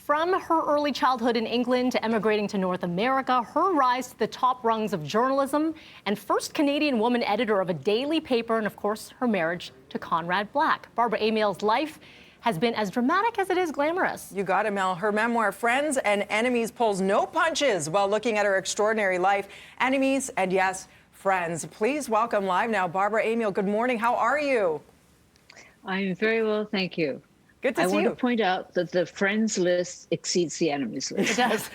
From her early childhood in England to emigrating to North America, her rise to the top rungs of journalism, and first Canadian woman editor of a daily paper, and of course, her marriage to Conrad Black. Barbara Amiel's life has been as dramatic as it is glamorous. You got it, Mel. Her memoir, Friends and Enemies, pulls no punches while looking at her extraordinary life. Enemies and, yes, friends. Please welcome live now Barbara Amiel. Good morning. How are you? I'm very well, thank you. Good to see you. I want to point out that the friends list exceeds the enemies list. It does.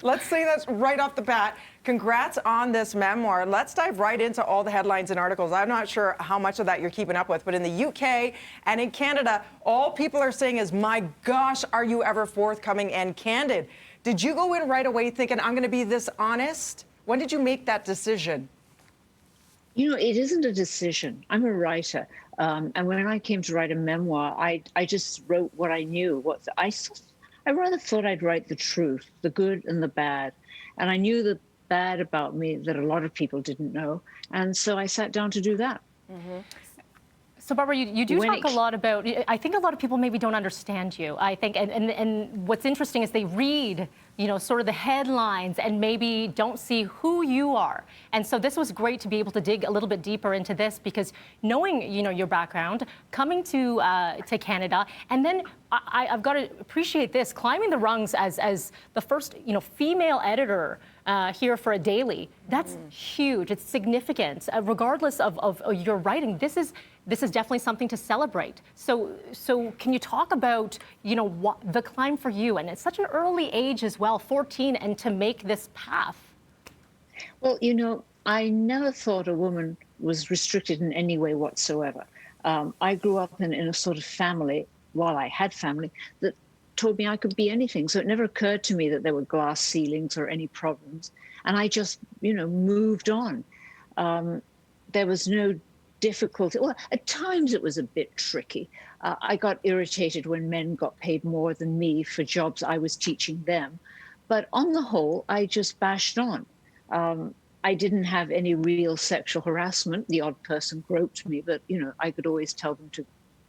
Let's say that right off the bat. Congrats on this memoir. Let's dive right into all the headlines and articles. I'm not sure how much of that you're keeping up with, but in the UK and in Canada, all people are saying is, my gosh, are you ever forthcoming and candid? Did you go in right away thinking, I'm going to be this honest? When did you make that decision? You know, it isn't a decision. I'm a writer. And when I came to write a memoir, I just wrote what I knew. I rather thought I'd write the truth, the good and the bad. And I knew the bad about me that a lot of people didn't know. And so I sat down to do that. Mm-hmm. So, Barbara, you do talk a lot about, I think a lot of people maybe don't understand you. I think, and what's interesting is they read, you know, sort of the headlines and maybe don't see who you are. And so this was great to be able to dig a little bit deeper into this, because knowing, you know, your background, coming to Canada, and then I've got to appreciate this, climbing the rungs as the first, you know, female editor here for a daily. That's huge. It's significant. Regardless of your writing, this is definitely something to celebrate. So can you talk about, you know, what the climb for you? And it's such an early age as well, 14, and to make this path. Well, you know, I never thought a woman was restricted in any way whatsoever. I grew up in a sort of family, while I had family, that told me I could be anything. So it never occurred to me that there were glass ceilings or any problems. And I just, you know, moved on. There was no difficulty. Well, at times it was a bit tricky. I got irritated when men got paid more than me for jobs I was teaching them. But on the whole, I just bashed on. I didn't have any real sexual harassment. The odd person groped me, but, you know, I could always tell them to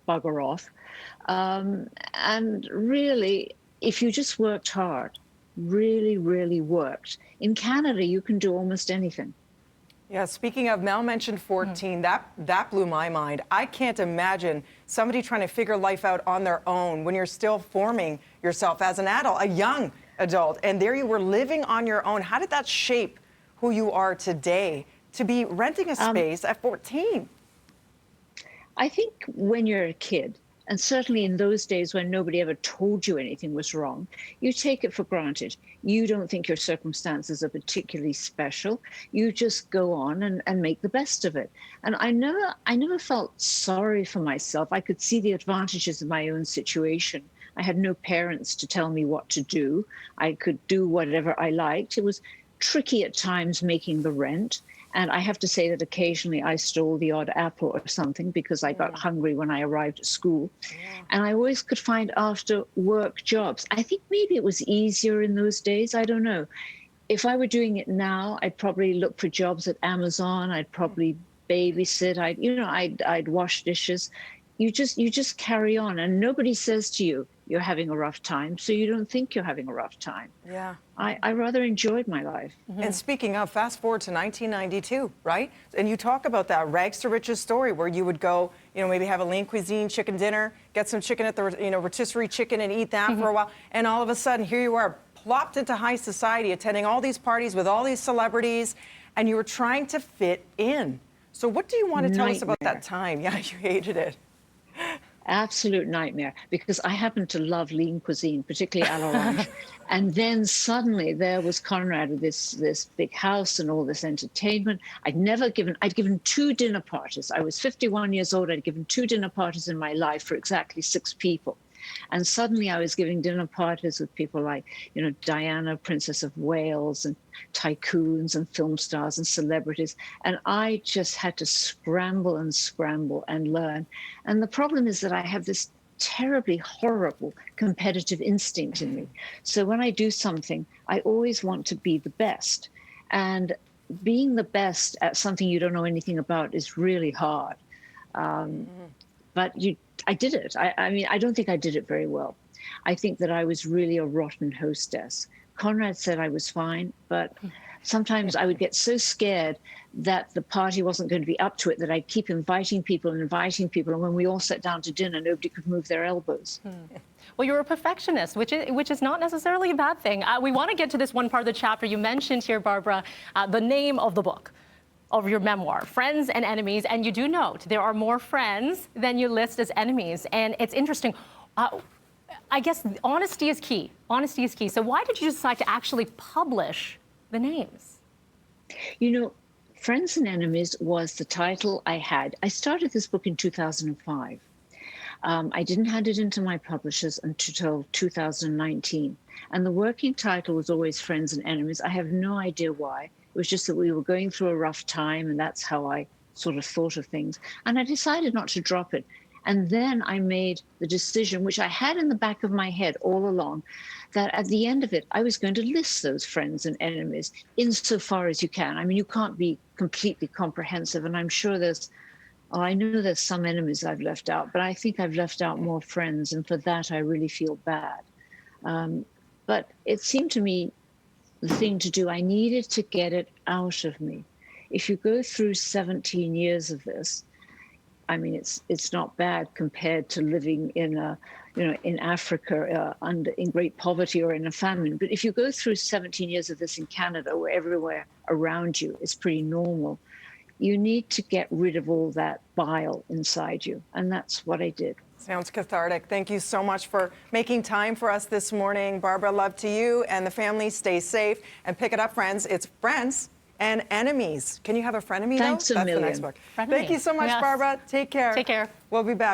bugger off. And really, if you just worked hard, really, really worked, in Canada, you can do almost anything. Yeah, speaking of, Mel mentioned 14. That blew my mind. I can't imagine somebody trying to figure life out on their own when you're still forming yourself as an adult, a young adult, and there you were living on your own. How did that shape who you are today, to be renting a space at 14? I think when you're a kid, and certainly in those days when nobody ever told you anything was wrong, you take it for granted. You don't think your circumstances are particularly special. You just go on and make the best of it. And I never felt sorry for myself. I could see the advantages of my own situation. I had no parents to tell me what to do. I could do whatever I liked. It was tricky at times making the rent. And I have to say that occasionally I stole the odd apple or something because I got hungry when I arrived at school. Yeah. And I always could find after work jobs. I think maybe it was easier in those days. I don't know. If I were doing it now, I'd probably look for jobs at Amazon. I'd probably babysit. I'd wash dishes. You just carry on, and nobody says to you, you're having a rough time, so you don't think you're having a rough time. Yeah. I rather enjoyed my life. And speaking of, fast forward to 1992, right? And you talk about that rags to riches story where you would go, you know, maybe have a lean cuisine chicken dinner, get some chicken at the, you know, rotisserie chicken and eat that for a while. And all of a sudden, here you are, plopped into high society, attending all these parties with all these celebrities, and you were trying to fit in. So what do you want to tell us about that time? Yeah, you hated it. Absolute nightmare, because I happen to love lean cuisine, particularly à l'orange. And then suddenly there was Conrad with this big house and all this entertainment. I'd given 2 dinner parties. I was 51 years old. I'd given 2 dinner parties in my life for exactly 6 people. And suddenly I was giving dinner parties with people like, you know, Diana, Princess of Wales, and tycoons and film stars and celebrities. And I just had to scramble and learn. And the problem is that I have this terribly horrible competitive instinct in me. So when I do something, I always want to be the best. And being the best at something you don't know anything about is really hard. But I did it. I mean, I don't think I did it very well. I think that I was really a rotten hostess. Conrad said I was fine, but sometimes I would get so scared that the party wasn't going to be up to it that I'd keep inviting people and inviting people. And when we all sat down to dinner, nobody could move their elbows. Well, you're a perfectionist, which is not necessarily a bad thing. We want to get to this one part of the chapter. You mentioned here, Barbara, the name of the book, of your memoir, Friends and Enemies. And you do note there are more friends than you list as enemies. And it's interesting. I guess honesty is key. Honesty is key. So why did you decide to actually publish the names? You know, Friends and Enemies was the title I had. I started this book in 2005. I didn't hand it into my publishers until 2019. And the working title was always Friends and Enemies. I have no idea why. It was just that we were going through a rough time, and that's how I sort of thought of things. And I decided not to drop it. And then I made the decision, which I had in the back of my head all along, that at the end of it, I was going to list those friends and enemies insofar as you can. I mean, you can't be completely comprehensive. And I'm sure I know there's some enemies I've left out, but I think I've left out more friends. And for that, I really feel bad. But it seemed to me the thing to do. I needed to get it out of me. If you go through 17 years of this, I mean, it's not bad compared to living in in Africa in great poverty or in a famine. But if you go through 17 years of this in Canada, where everywhere around you is pretty normal, you need to get rid of all that bile inside you. And that's what I did. Sounds cathartic. Thank you so much for making time for us this morning. Barbara, love to you and the family. Stay safe and pick it up, friends. It's Friends and Enemies. Can you have a frenemy, though? Thanks a million. That's the next book. Thank you so much, Yes. Barbara. Take care. Take care. We'll be back.